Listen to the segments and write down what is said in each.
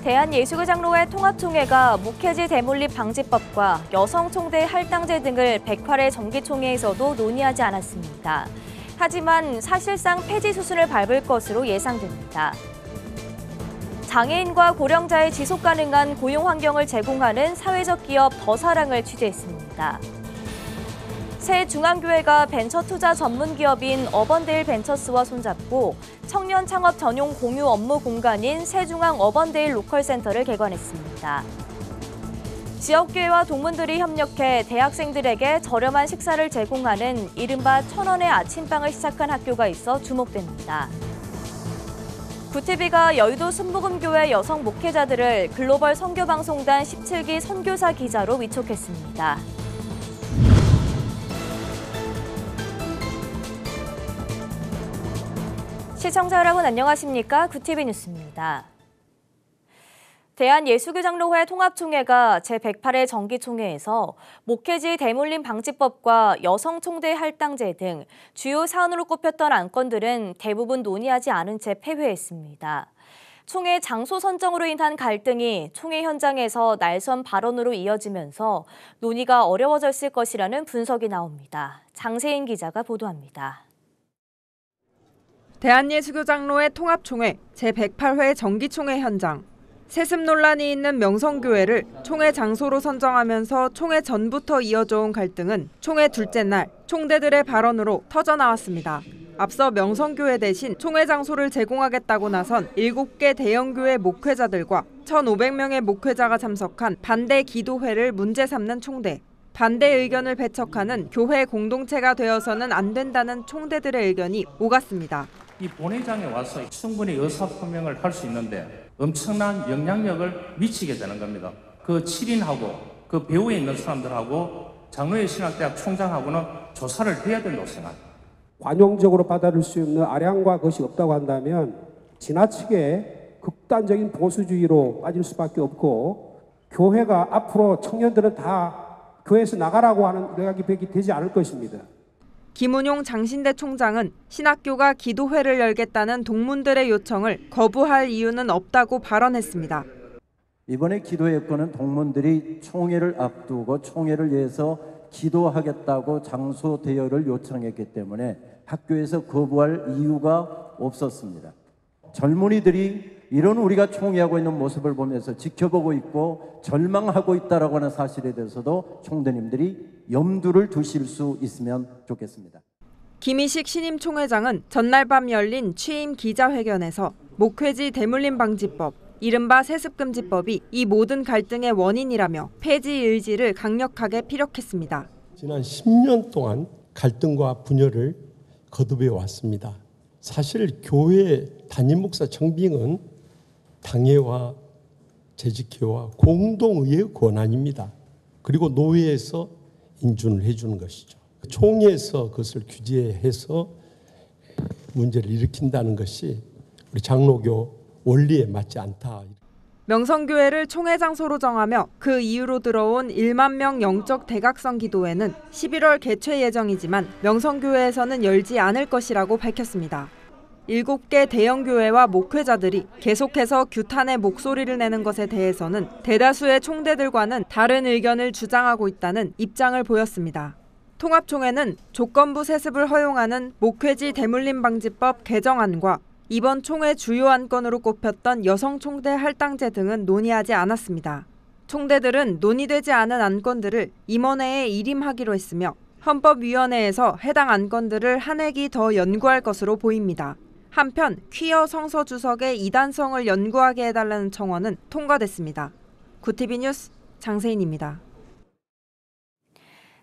대한예수교장로회 통합총회가 목회지 대물림 방지법과 여성총대 할당제 등을 108회 정기총회에서도 논의하지 않았습니다. 하지만 사실상 폐지 수순을 밟을 것으로 예상됩니다. 장애인과 고령자의 지속 가능한 고용 환경을 제공하는 사회적 기업 더사랑을 취재했습니다. 새 중앙교회가 벤처 투자 전문 기업인 어번데일 벤처스와 손잡고 청년 창업 전용 공유 업무 공간인 새중앙 어번데일 로컬센터를 개관했습니다. 지역교회와 동문들이 협력해 대학생들에게 저렴한 식사를 제공하는 이른바 1,000원의 아침빵을 시작한 학교가 있어 주목됩니다. 구티비가 여의도 순복음교회 여성 목회자들을 글로벌 선교방송단 17기 선교사 기자로 위촉했습니다. 시청자 여러분 안녕하십니까? 구티비 뉴스입니다. 대한예수교장로회 통합총회가 제108회 정기총회에서 목회지 대물림 방지법과 여성총대 할당제 등 주요 사안으로 꼽혔던 안건들은 대부분 논의하지 않은 채 폐회했습니다. 총회 장소 선정으로 인한 갈등이 총회 현장에서 날선 발언으로 이어지면서 논의가 어려워졌을 것이라는 분석이 나옵니다. 장세인 기자가 보도합니다. 대한예수교장로회 통합총회 제108회 정기총회 현장. 세습 논란이 있는 명성교회를 총회 장소로 선정하면서 총회 전부터 이어져온 갈등은 총회 둘째 날 총대들의 발언으로 터져나왔습니다. 앞서 명성교회 대신 총회 장소를 제공하겠다고 나선 7개 대형교회 목회자들과 1,500명의 목회자가 참석한 반대 기도회를 문제 삼는 총대. 반대 의견을 배척하는 교회 공동체가 되어서는 안 된다는 총대들의 의견이 오갔습니다. 이 본회의장에 와서 충분히 의사표명을 할 수 있는데 엄청난 영향력을 미치게 되는 겁니다. 그 7인하고 그 배후에 있는 사람들하고 장로회 신학대학 총장하고는 조사를 해야 된다고 생각합니다. 관용적으로 받아들일 수 있는 아량과 것이 없다고 한다면 지나치게 극단적인 보수주의로 빠질 수밖에 없고 교회가 앞으로 청년들은 다 교회에서 나가라고 하는 이야기밖에 되지 않을 것입니다. 김은용 장신대 총장은 신학교가 기도회를 열겠다는 동문들의 요청을 거부할 이유는 없다고 발언했습니다. 이번에 기도회권은 동문들이 총회를 앞두고 총회를 위해서 기도하겠다고 장소 대여를 요청했기 때문에 학교에서 거부할 이유가 없었습니다. 젊은이들이 이런 우리가 총회하고 있는 모습을 보면서 지켜보고 있고 절망하고 있다라고 하는 사실에 대해서도 총대님들이 염두를 두실 수 있으면 좋겠습니다. 김희식 신임 총회장은 전날 밤 열린 취임 기자회견에서 목회지 대물림 방지법, 이른바 세습금지법이 이 모든 갈등의 원인이라며 폐지 의지를 강력하게 피력했습니다. 지난 10년 동안 갈등과 분열을 거듭해 왔습니다. 사실 교회 담임 목사 청빙은 당회와 재직회와 공동의회의 권한입니다. 그리고 노회에서 인준을 해주는 것이죠. 총회에서 그것을 규제해서 문제를 일으킨다는 것이 우리 장로교 원리에 맞지 않다. 명성교회를 총회 장소로 정하며 그 이후로 들어온 1만 명 영적 대각성 기도회는 11월 개최 예정이지만 명성교회에서는 열지 않을 것이라고 밝혔습니다. 7개 대형교회와 목회자들이 계속해서 규탄의 목소리를 내는 것에 대해서는 대다수의 총대들과는 다른 의견을 주장하고 있다는 입장을 보였습니다. 통합총회는 조건부 세습을 허용하는 목회지 대물림 방지법 개정안과 이번 총회 주요 안건으로 꼽혔던 여성총대 할당제 등은 논의하지 않았습니다. 총대들은 논의되지 않은 안건들을 임원회에 일임하기로 했으며 헌법위원회에서 해당 안건들을 한 회기 더 연구할 것으로 보입니다. 한편 퀴어 성서 주석의 이단성을 연구하게 해달라는 청원은 통과됐습니다. 구티비 뉴스 장세인입니다.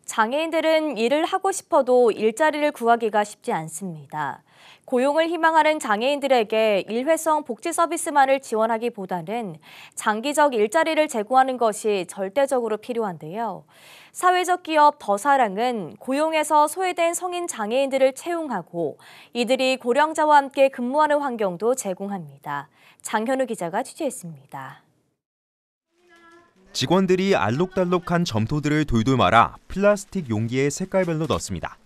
장애인들은 일을 하고 싶어도 일자리를 구하기가 쉽지 않습니다. 고용을 희망하는 장애인들에게 일회성 복지 서비스만을 지원하기보다는 장기적 일자리를 제공하는 것이 절대적으로 필요한데요. 사회적 기업 더사랑은 고용에서 소외된 성인 장애인들을 채용하고 이들이 고령자와 함께 근무하는 환경도 제공합니다. 장현우 기자가 취재했습니다. 직원들이 알록달록한 점토들을 돌돌 말아 플라스틱 용기에 색깔별로 넣습니다.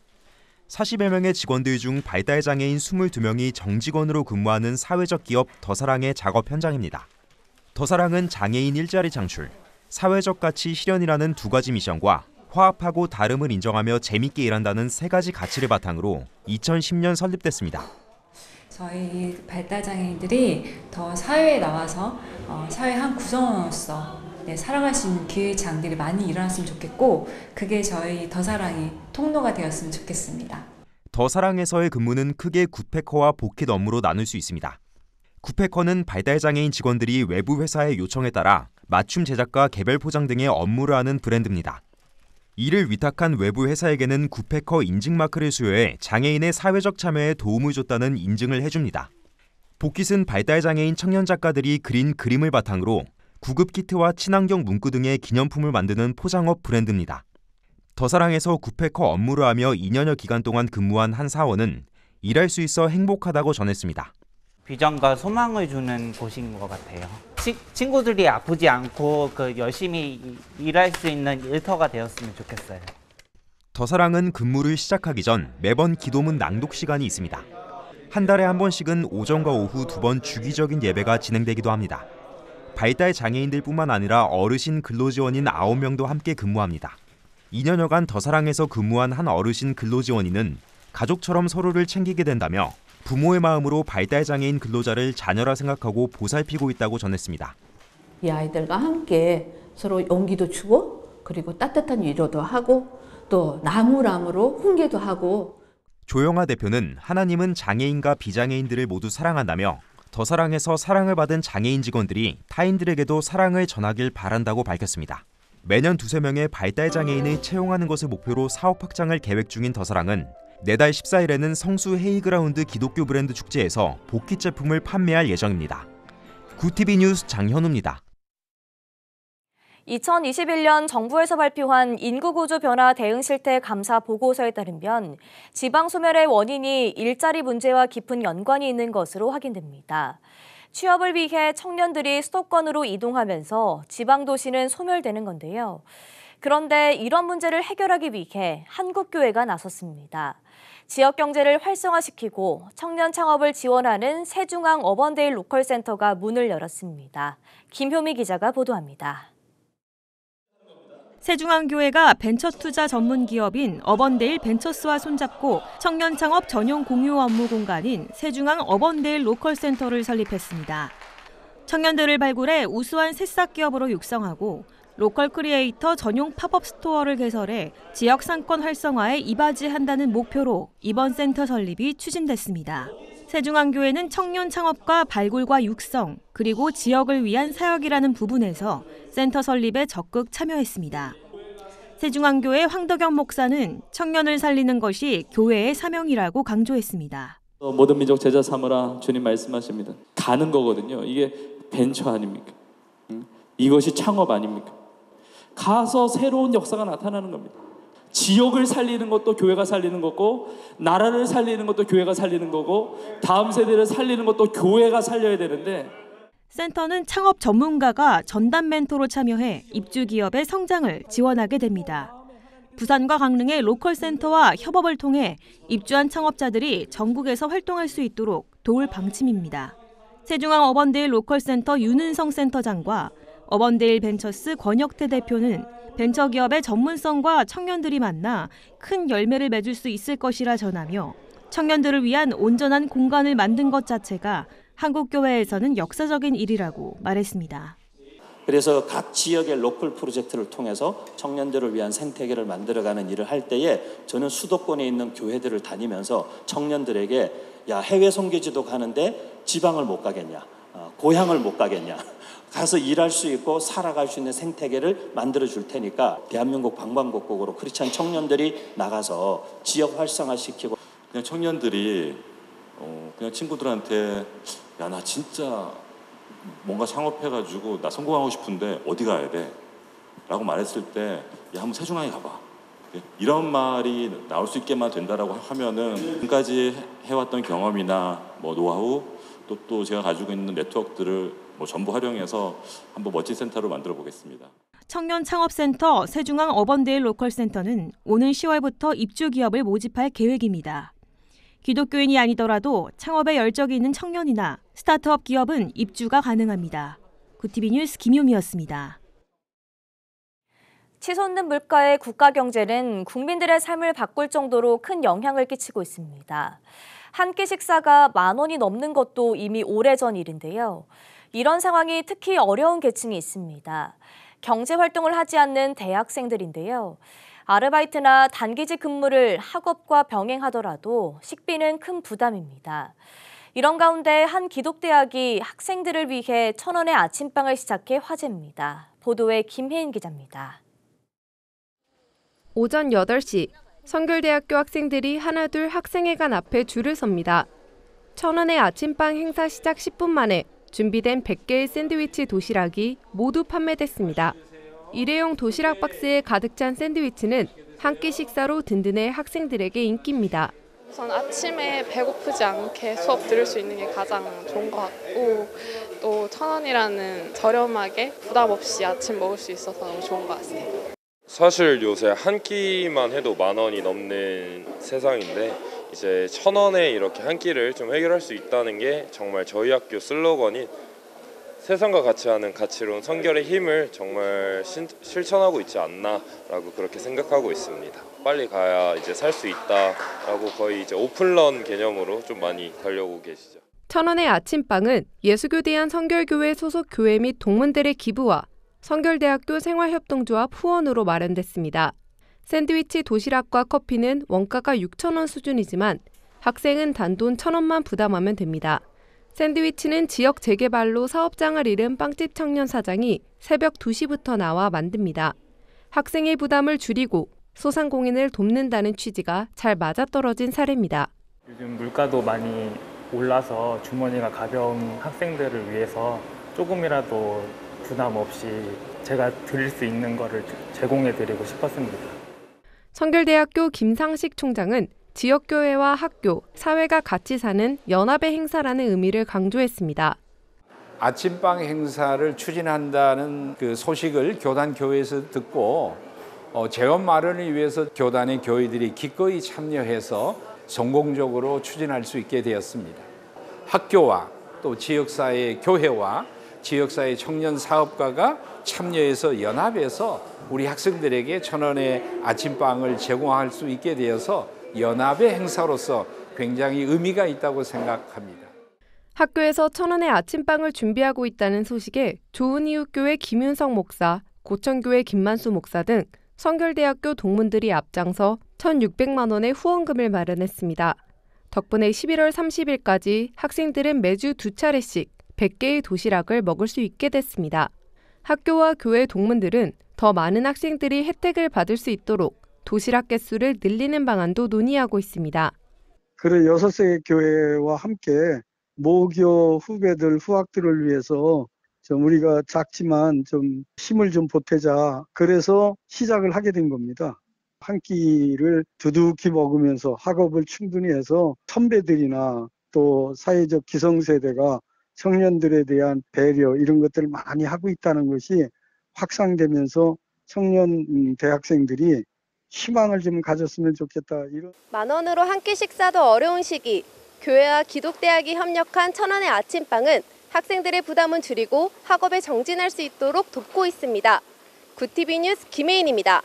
40여 명의 직원들 중 발달장애인 22명이 정직원으로 근무하는 사회적 기업 더사랑의 작업 현장입니다. 더사랑은 장애인 일자리 창출, 사회적 가치 실현이라는 두 가지 미션과 화합하고 다름을 인정하며 재밌게 일한다는 세 가지 가치를 바탕으로 2010년 설립됐습니다. 저희 발달장애인들이 더 사회에 나와서 사회 한 구성원으로서 살아갈 수 있는 기회장들이 많이 일어났으면 좋겠고, 그게 저희 더사랑이 통로가 되었으면 좋겠습니다. 더사랑에서의 근무는 크게 굿패커와 복킷 업무로 나눌 수 있습니다. 굿패커는 발달장애인 직원들이 외부 회사의 요청에 따라 맞춤 제작과 개별 포장 등의 업무를 하는 브랜드입니다. 이를 위탁한 외부 회사에게는 굿패커 인증마크를 수여해 장애인의 사회적 참여에 도움을 줬다는 인증을 해줍니다. 복킷은 발달장애인 청년 작가들이 그린 그림을 바탕으로 구급 키트와 친환경 문구 등의 기념품을 만드는 포장업 브랜드입니다. 더사랑에서 굿패커 업무를 하며 2년여 기간 동안 근무한 한 사원은 일할 수 있어 행복하다고 전했습니다. 비전과 소망을 주는 곳인 것 같아요. 친구들이 아프지 않고 열심히 일할 수 있는 일터가 되었으면 좋겠어요. 더사랑은 근무를 시작하기 전 매번 기도문 낭독 시간이 있습니다. 한 달에 한 번씩은 오전과 오후 2번 주기적인 예배가 진행되기도 합니다. 발달 장애인들뿐만 아니라 어르신 근로지원인 9명도 함께 근무합니다. 2년여간 더사랑에서 근무한 한 어르신 근로지원인은 가족처럼 서로를 챙기게 된다며 부모의 마음으로 발달장애인 근로자를 자녀라 생각하고 보살피고 있다고 전했습니다. 이 아이들과 함께 서로 용기도 주고, 그리고 따뜻한 위로도 하고, 또 나무람으로 훈계도 하고. 조영아 대표는 하나님은 장애인과 비장애인들을 모두 사랑한다며 더사랑에서 사랑을 받은 장애인 직원들이 타인들에게도 사랑을 전하길 바란다고 밝혔습니다. 매년 2~3명의 발달장애인을 채용하는 것을 목표로 사업 확장을 계획 중인 더사랑은 내달 14일에는 성수 헤이그라운드 기독교 브랜드 축제에서 복귀 제품을 판매할 예정입니다. 구TV 뉴스 장현우입니다. 2021년 정부에서 발표한 인구구조 변화 대응 실태 감사 보고서에 따르면 지방 소멸의 원인이 일자리 문제와 깊은 연관이 있는 것으로 확인됩니다. 취업을 위해 청년들이 수도권으로 이동하면서 지방 도시는 소멸되는 건데요. 그런데 이런 문제를 해결하기 위해 한국교회가 나섰습니다. 지역 경제를 활성화시키고 청년 창업을 지원하는 세중앙 어번데일 로컬센터가 문을 열었습니다. 김효미 기자가 보도합니다. 세중앙교회가 벤처투자 전문 기업인 어번데일 벤처스와 손잡고 청년 창업 전용 공유 업무 공간인 세중앙 어번데일 로컬센터를 설립했습니다. 청년들을 발굴해 우수한 새싹 기업으로 육성하고 로컬 크리에이터 전용 팝업 스토어를 개설해 지역 상권 활성화에 이바지한다는 목표로 이번 센터 설립이 추진됐습니다. 세중앙교회는 청년 창업과 발굴과 육성, 그리고 지역을 위한 사역이라는 부분에서 센터 설립에 적극 참여했습니다. 세중앙교회 황덕영 목사는 청년을 살리는 것이 교회의 사명이라고 강조했습니다. 모든 민족 제자 삼으라 주님 말씀하십니다. 가는 거거든요. 이게 벤처 아닙니까? 이것이 창업 아닙니까? 가서 새로운 역사가 나타나는 겁니다. 지역을 살리는 것도 교회가 살리는 거고, 나라를 살리는 것도 교회가 살리는 거고, 다음 세대를 살리는 것도 교회가 살려야 되는데, 센터는 창업 전문가가 전담 멘토로 참여해 입주 기업의 성장을 지원하게 됩니다. 부산과 강릉의 로컬 센터와 협업을 통해 입주한 창업자들이 전국에서 활동할 수 있도록 도울 방침입니다. 세중앙 어번데일 로컬 센터 윤은성 센터장과 어번데일 벤처스 권혁태 대표는 벤처기업의 전문성과 청년들이 만나 큰 열매를 맺을 수 있을 것이라 전하며 청년들을 위한 온전한 공간을 만든 것 자체가 한국교회에서는 역사적인 일이라고 말했습니다. 그래서 각 지역의 로컬 프로젝트를 통해서 청년들을 위한 생태계를 만들어가는 일을 할 때에 저는 수도권에 있는 교회들을 다니면서 청년들에게 야, 해외 선교지도 가는데 지방을 못 가겠냐, 고향을 못 가겠냐, 가서 일할 수 있고 살아갈 수 있는 생태계를 만들어 줄 테니까 대한민국 방방곡곡으로 크리스찬 청년들이 나가서 지역 활성화시키고, 그냥 청년들이 그냥 친구들한테 야, 나 진짜 뭔가 창업해가지고 나 성공하고 싶은데 어디 가야 돼? 라고 말했을 때 야, 한번 세중앙에 가봐. 이런 말이 나올 수 있게만 된다라고 하면은 지금까지 해왔던 경험이나 뭐 노하우 또 제가 가지고 있는 네트워크들을 뭐 전부 활용해서 한번 멋진 센터를 만들어 보겠습니다. 청년 창업센터 세중앙 어번데일 로컬센터는 오는 10월부터 입주 기업을 모집할 계획입니다. 기독교인이 아니더라도 창업에 열정이 있는 청년이나 스타트업 기업은 입주가 가능합니다. 구티비 뉴스 김유미였습니다. 치솟는 물가의 국가 경제는 국민들의 삶을 바꿀 정도로 큰 영향을 끼치고 있습니다. 한 끼 식사가 10,000원이 넘는 것도 이미 오래전 일인데요. 이런 상황이 특히 어려운 계층이 있습니다. 경제활동을 하지 않는 대학생들인데요. 아르바이트나 단기직 근무를 학업과 병행하더라도 식비는 큰 부담입니다. 이런 가운데 한 기독대학이 학생들을 위해 1,000원의 아침빵을 시작해 화제입니다. 보도에 김혜인 기자입니다. 오전 8시 성결대학교 학생들이 하나둘 학생회관 앞에 줄을 섭니다. 1,000원의 아침빵 행사 시작 10분 만에 준비된 100개의 샌드위치 도시락이 모두 판매됐습니다. 일회용 도시락 박스에 가득 찬 샌드위치는 한 끼 식사로 든든해 학생들에게 인기입니다. 우선 아침에 배고프지 않게 수업 들을 수 있는 게 가장 좋은 것 같고 또 1,000원이라는 저렴하게 부담 없이 아침 먹을 수 있어서 너무 좋은 것 같아요. 사실 요새 한 끼만 해도 10,000원이 넘는 세상인데 이제 1,000원에 이렇게 한 끼를 좀 해결할 수 있다는 게 정말 저희 학교 슬로건인 세상과 같이 하는 가치로운 성결의 힘을 정말 실천하고 있지 않나라고 그렇게 생각하고 있습니다. 빨리 가야 이제 살 수 있다라고 거의 이제 오픈런 개념으로 좀 많이 가려고 계시죠. 1,000원의 아침빵은 예수교대한 성결교회 소속 교회 및 동문들의 기부와 성결대학교 생활협동조합 후원으로 마련됐습니다. 샌드위치 도시락과 커피는 원가가 6,000원 수준이지만 학생은 단돈 1,000원만 부담하면 됩니다. 샌드위치는 지역 재개발로 사업장을 잃은 빵집 청년 사장이 새벽 2시부터 나와 만듭니다. 학생의 부담을 줄이고 소상공인을 돕는다는 취지가 잘 맞아떨어진 사례입니다. 요즘 물가도 많이 올라서 주머니가 가벼운 학생들을 위해서 조금이라도 부담 없이 제가 드릴 수 있는 거를 제공해드리고 싶었습니다. 성결대학교 김상식 총장은 지역교회와 학교, 사회가 같이 사는 연합의 행사라는 의미를 강조했습니다. 아침빵 행사를 추진한다는 그 소식을 교단 교회에서 듣고 재원 마련을 위해서 교단의 교회들이 기꺼이 참여해서 성공적으로 추진할 수 있게 되었습니다. 학교와 또 지역사회 교회와 지역사회 청년 사업가가 참여해서 연합해서 우리 학생들에게 1,000원의 아침빵을 제공할 수 있게 되어서 연합의 행사로서 굉장히 의미가 있다고 생각합니다. 학교에서 1,000원의 아침빵을 준비하고 있다는 소식에 좋은이웃교회 김윤성 목사, 고천교회 김만수 목사 등 성결대학교 동문들이 앞장서 1,600만 원의 후원금을 마련했습니다. 덕분에 11월 30일까지 학생들은 매주 2차례씩 100개의 도시락을 먹을 수 있게 됐습니다. 학교와 교회 동문들은 더 많은 학생들이 혜택을 받을 수 있도록 도시락 개수를 늘리는 방안도 논의하고 있습니다. 그래 6세 교회와 함께 모교 후배들, 후학들을 위해서 좀 우리가 작지만 좀 힘을 좀 보태자. 그래서 시작을 하게 된 겁니다. 한 끼를 두둑히 먹으면서 학업을 충분히 해서 선배들이나 또 사회적 기성세대가 청년들에 대한 배려 이런 것들을 많이 하고 있다는 것이 확산되면서 청년 대학생들이 희망을 좀 가졌으면 좋겠다. 10,000원으로 한 끼 식사도 어려운 시기, 교회와 기독대학이 협력한 1,000원의 아침빵은 학생들의 부담은 줄이고 학업에 정진할 수 있도록 돕고 있습니다. 구티비 뉴스 김혜인입니다.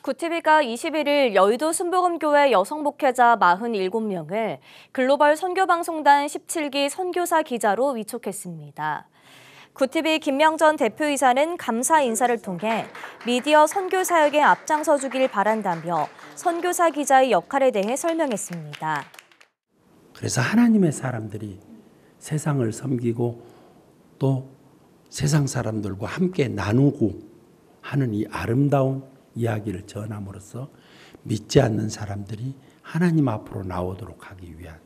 구티비가 21일 여의도 순복음교회 여성 목회자 47명을 글로벌 선교방송단 17기 선교사 기자로 위촉했습니다. 구티비 김명전 대표이사는 감사 인사를 통해 미디어 선교 사역에 앞장서 주길 바란다며 선교사 기자의 역할에 대해 설명했습니다. 그래서 하나님의 사람들이 세상을 섬기고 또 세상 사람들과 함께 나누고 하는 이 아름다운 이야기를 전함으로써 믿지 않는 사람들이 하나님 앞으로 나오도록 하기 위한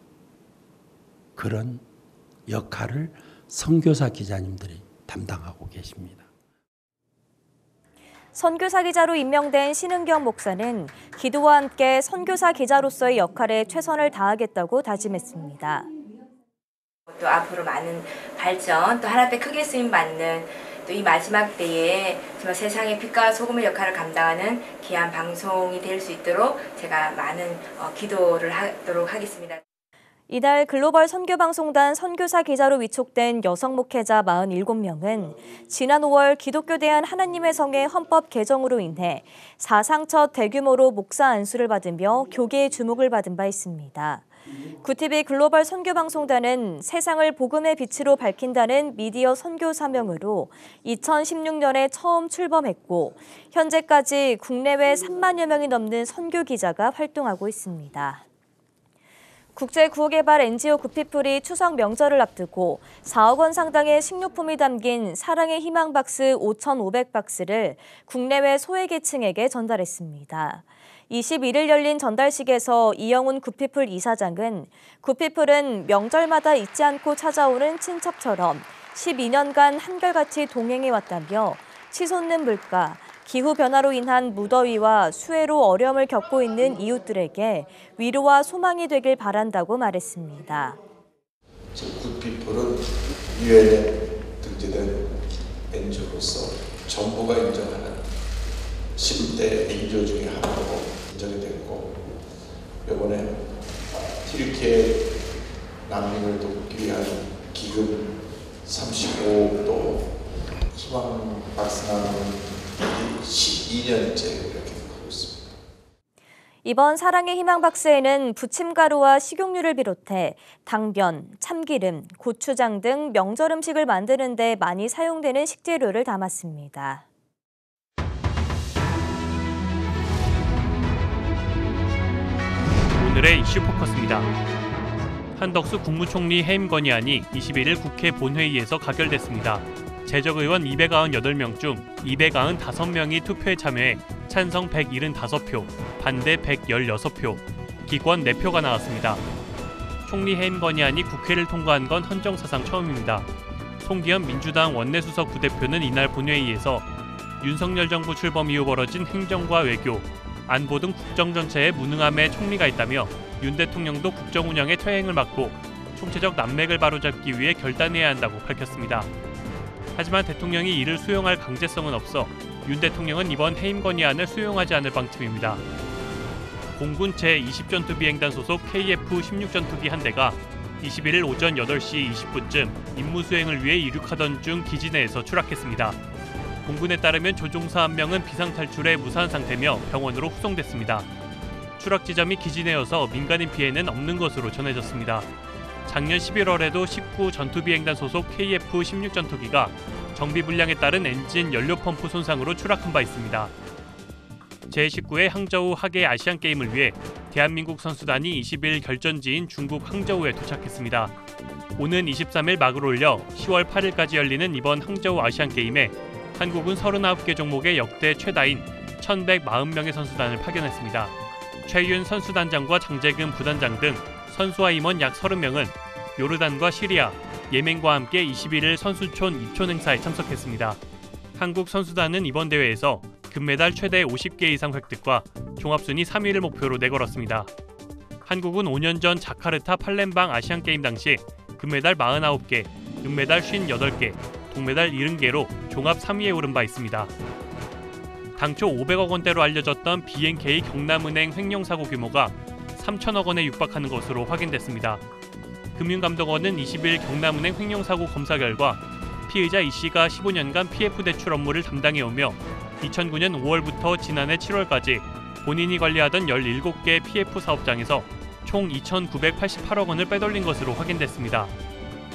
그런 역할을 선교사 기자님들이 담당하고 계십니다. 선교사 기자로 임명된 신은경 목사는 기도와 함께 선교사 기자로서의 역할에 최선을 다하겠다고 다짐했습니다. 또 앞으로 많은 발전, 또 하나님 앞에 크게 쓰임 받는 또 이 마지막 때에 정말 세상의 빛과 소금의 역할을 감당하는 귀한 방송이 될 수 있도록 제가 많은 기도를 하도록 하겠습니다. 이달 글로벌 선교방송단 선교사 기자로 위촉된 여성 목회자 47명은 지난 5월 기독교 대한 하나님의 성의 헌법 개정으로 인해 사상 첫 대규모로 목사 안수를 받으며 교계의 주목을 받은 바 있습니다. 구티비 글로벌 선교방송단은 세상을 복음의 빛으로 밝힌다는 미디어 선교 사명으로 2016년에 처음 출범했고 현재까지 국내외 3만여 명이 넘는 선교 기자가 활동하고 있습니다. 국제구호개발 NGO 구피플이 추석 명절을 앞두고 4억 원 상당의 식료품이 담긴 사랑의 희망박스 5,500박스를 국내외 소외계층에게 전달했습니다. 21일 열린 전달식에서 이영훈 구피플 이사장은 구피플은 명절마다 잊지 않고 찾아오는 친척처럼 12년간 한결같이 동행해왔다며 치솟는 물가, 기후변화로 인한 무더위와 수해로 어려움을 겪고 있는 이웃들에게 위로와 소망이 되길 바란다고 말했습니다. 구피플은 유엔에 등재된 NGO로서 정부가 인정하는 10대 NGO 중에 하나로 인정이 됐고 이번에 튀르키예 난민을 돕기 위한 기금 35억도 희망박스 나눔 12년째 이렇게 하고 있습니다. 이번 사랑의 희망박스에는 부침가루와 식용유를 비롯해 당변, 참기름, 고추장 등 명절 음식을 만드는 데 많이 사용되는 식재료를 담았습니다. 오늘의 이슈 포커스입니다. 한덕수 국무총리 해임 건의안이 21일 국회 본회의에서 가결됐습니다. 재적의원 298명 중 295명이 투표에 참여해 찬성 175표, 반대 116표, 기권 4표가 나왔습니다. 총리 해임 건의안이 국회를 통과한 건 헌정사상 처음입니다. 송기현 민주당 원내수석 부대표는 이날 본회의에서 윤석열 정부 출범 이후 벌어진 행정과 외교, 안보 등 국정 전체에 무능함의 총리가 있다며 윤 대통령도 국정 운영의 퇴행을 막고 총체적 난맥을 바로잡기 위해 결단해야 한다고 밝혔습니다. 하지만 대통령이 이를 수용할 강제성은 없어 윤 대통령은 이번 해임 건의안을 수용하지 않을 방침입니다. 공군 제20전투 비행단 소속 KF-16 전투기 한 대가 21일 오전 8시 20분쯤 임무 수행을 위해 이륙하던 중 기지 내에서 추락했습니다. 공군에 따르면 조종사 1명은 비상탈출해 무사한 상태며 병원으로 후송됐습니다. 추락 지점이 기지 내여서 민간인 피해는 없는 것으로 전해졌습니다. 작년 11월에도 19 전투비행단 소속 KF-16 전투기가 정비불량에 따른 엔진 연료 펌프 손상으로 추락한 바 있습니다. 제19회 항저우 하계 아시안게임을 위해 대한민국 선수단이 20일 결전지인 중국 항저우에 도착했습니다. 오는 23일 막을 올려 10월 8일까지 열리는 이번 항저우 아시안게임에 한국은 39개 종목의 역대 최다인 1,140명의 선수단을 파견했습니다. 최윤 선수단장과 장재금 부단장 등 선수와 임원 약 30명은 요르단과 시리아, 예멘과 함께 21일 선수촌 입촌 행사에 참석했습니다. 한국 선수단은 이번 대회에서 금메달 최대 50개 이상 획득과 종합순위 3위를 목표로 내걸었습니다. 한국은 5년 전 자카르타 팔렘방 아시안게임 당시 금메달 49개, 은메달 58개, 동메달 70개로 종합 3위에 오른 바 있습니다. 당초 500억 원대로 알려졌던 BNK 경남은행 횡령사고 규모가 3천억 원에 육박하는 것으로 확인됐습니다. 금융감독원은 20일 경남은행 횡령사고 검사 결과 피의자 이씨가 15년간 PF 대출 업무를 담당해오며 2009년 5월부터 지난해 7월까지 본인이 관리하던 17개 PF 사업장에서 총 2,988억 원을 빼돌린 것으로 확인됐습니다.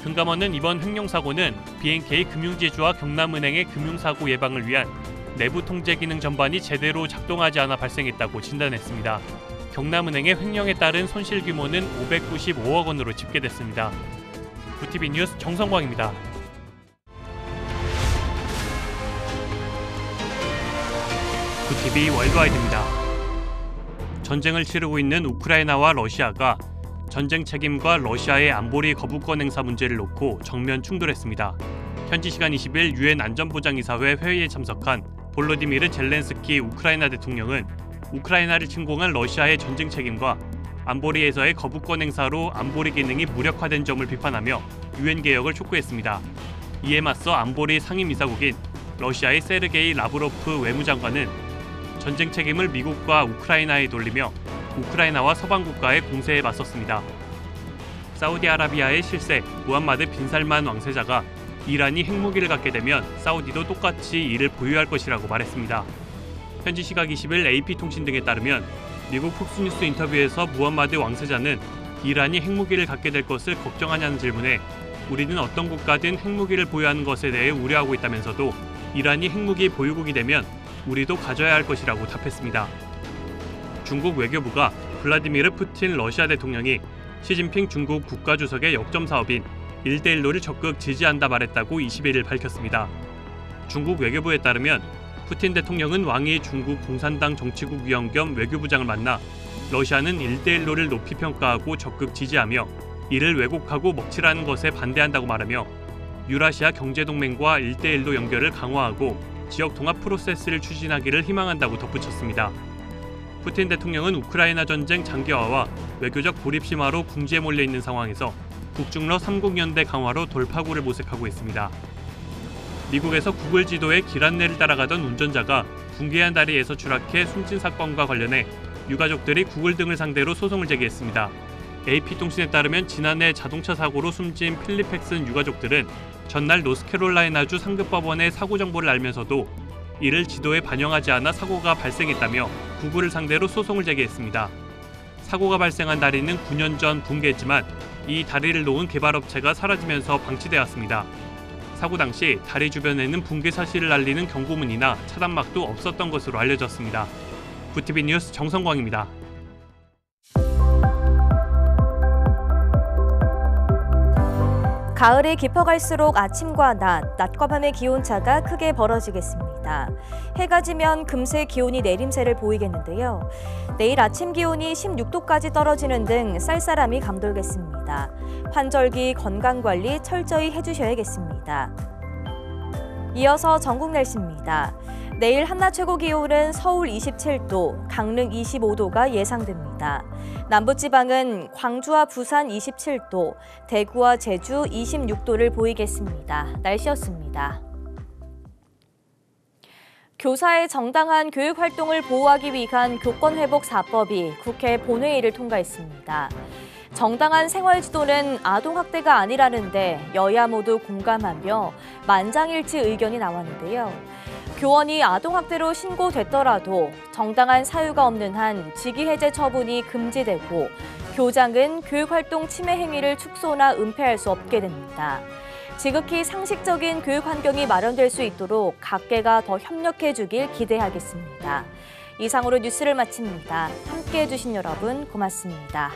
금감원은 이번 횡령사고는 BNK 금융지주와 경남은행의 금융사고 예방을 위한 내부 통제 기능 전반이 제대로 작동하지 않아 발생했다고 진단했습니다. 경남은행의 횡령에 따른 손실 규모는 595억 원으로 집계됐습니다. 구티비 뉴스 정성광입니다. 구티비 월드와이드입니다. 전쟁을 치르고 있는 우크라이나와 러시아가 전쟁 책임과 러시아의 안보리 거부권 행사 문제를 놓고 정면 충돌했습니다. 현지 시간 20일 유엔 안전보장이사회 회의에 참석한 볼로디미르 젤렌스키 우크라이나 대통령은 우크라이나를 침공한 러시아의 전쟁 책임과 안보리에서의 거부권 행사로 안보리 기능이 무력화된 점을 비판하며 유엔 개혁을 촉구했습니다. 이에 맞서 안보리 상임이사국인 러시아의 세르게이 라브로프 외무장관은 전쟁 책임을 미국과 우크라이나에 돌리며 우크라이나와 서방 국가의 공세에 맞섰습니다. 사우디아라비아의 실세 무함마드 빈 살만 왕세자가 이란이 핵무기를 갖게 되면 사우디도 똑같이 이를 보유할 것이라고 말했습니다. 현지 시각 20일 AP통신 등에 따르면 미국 폭스뉴스 인터뷰에서 무함마드 왕세자는 이란이 핵무기를 갖게 될 것을 걱정하냐는 질문에 우리는 어떤 국가든 핵무기를 보유하는 것에 대해 우려하고 있다면서도 이란이 핵무기 보유국이 되면 우리도 가져야 할 것이라고 답했습니다. 중국 외교부가 블라디미르 푸틴 러시아 대통령이 시진핑 중국 국가주석의 역점 사업인 1대1로를 적극 지지한다 말했다고 21일 밝혔습니다. 중국 외교부에 따르면 푸틴 대통령은 왕이 중국 공산당 정치국 위원 겸 외교부장을 만나 러시아는 1대1로를 높이 평가하고 적극 지지하며 이를 왜곡하고 먹칠하는 것에 반대한다고 말하며 유라시아 경제동맹과 1대1로 연결을 강화하고 지역 통합 프로세스를 추진하기를 희망한다고 덧붙였습니다. 푸틴 대통령은 우크라이나 전쟁 장기화와 외교적 고립심화로 궁지에 몰려있는 상황에서 북중러 3국연대 강화로 돌파구를 모색하고 있습니다. 미국에서 구글 지도에 길 안내를 따라가던 운전자가 분기한 다리에서 추락해 숨진 사건과 관련해 유가족들이 구글 등을 상대로 소송을 제기했습니다. AP통신에 따르면 지난해 자동차 사고로 숨진 필립 팩슨 유가족들은 전날 노스캐롤라이나주 상급법원의 사고 정보를 알면서도 이를 지도에 반영하지 않아 사고가 발생했다며 구글을 상대로 소송을 제기했습니다. 사고가 발생한 다리는 9년 전 붕괴했지만 이 다리를 놓은 개발업체가 사라지면서 방치되었습니다. 사고 당시 다리 주변에는 붕괴 사실을 알리는 경고문이나 차단막도 없었던 것으로 알려졌습니다. VTV 뉴스 정성광입니다. 가을이 깊어갈수록 아침과 낮과 밤의 기온차가 크게 벌어지겠습니다. 해가 지면 금세 기온이 내림세를 보이겠는데요. 내일 아침 기온이 16도까지 떨어지는 등 쌀쌀함이 감돌겠습니다. 환절기 건강관리 철저히 해주셔야겠습니다. 이어서 전국 날씨입니다. 내일 한낮 최고 기온은 서울 27도, 강릉 25도가 예상됩니다. 남부지방은 광주와 부산 27도, 대구와 제주 26도를 보이겠습니다. 날씨였습니다. 교사의 정당한 교육 활동을 보호하기 위한 교권회복 4법이 국회 본회의를 통과했습니다. 정당한 생활지도는 아동학대가 아니라는데 여야 모두 공감하며 만장일치 의견이 나왔는데요. 교원이 아동학대로 신고됐더라도 정당한 사유가 없는 한 직위해제 처분이 금지되고 교장은 교육활동 침해 행위를 축소나 은폐할 수 없게 됩니다. 지극히 상식적인 교육 환경이 마련될 수 있도록 각계가 더 협력해 주길 기대하겠습니다. 이상으로 뉴스를 마칩니다. 함께해 주신 여러분 고맙습니다.